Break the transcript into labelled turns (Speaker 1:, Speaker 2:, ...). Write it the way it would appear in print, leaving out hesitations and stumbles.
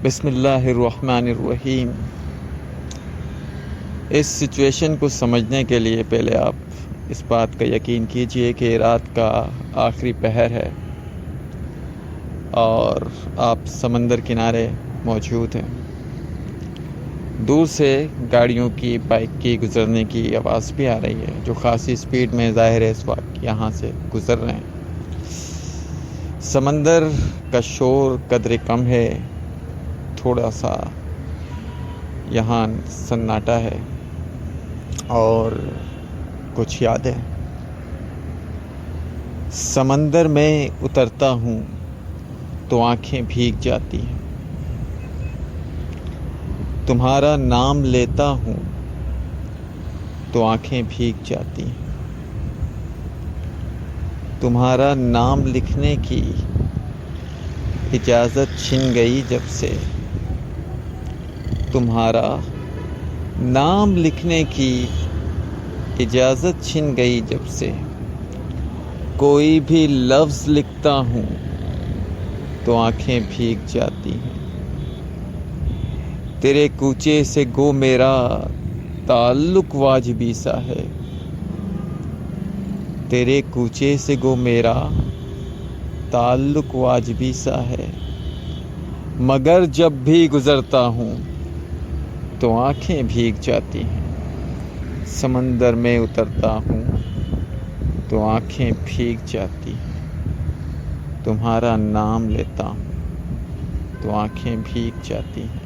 Speaker 1: بسم اللہ الرحمن الرحیم۔ اس سچویشن کو سمجھنے کے لیے پہلے آپ اس بات کا یقین کیجئے کہ رات کا آخری پہر ہے اور آپ سمندر کنارے موجود ہیں۔ دور سے گاڑیوں کی، بائک کی گزرنے کی آواز بھی آ رہی ہے، جو خاصی سپیڈ میں ظاہر ہے اس وقت یہاں سے گزر رہے ہیں۔ سمندر کا شور قدرے کم ہے، تھوڑا سا یہاں سناٹا ہے اور کچھ یادیں۔ سمندر میں اترتا ہوں تو آنکھیں بھیگ جاتی ہیں، تمہارا نام لیتا ہوں تو آنکھیں بھیگ جاتی ہیں، تمہارا نام لکھنے کی اجازت چھن گئی جب سے، تمہارا نام لکھنے کی اجازت چھن گئی جب سے، کوئی بھی لفظ لکھتا ہوں تو آنکھیں بھیگ جاتی ہیں، تیرے کوچے سے گو میرا تعلق واجبی سا ہے، تیرے کوچے سے گو میرا تعلق واجبی سا ہے، مگر جب بھی گزرتا ہوں تو آنکھیں بھیگ جاتی ہیں، سمندر میں اترتا ہوں تو آنکھیں بھیگ جاتی ہیں، تمہارا نام لیتا ہوں تو آنکھیں بھیگ جاتی ہیں۔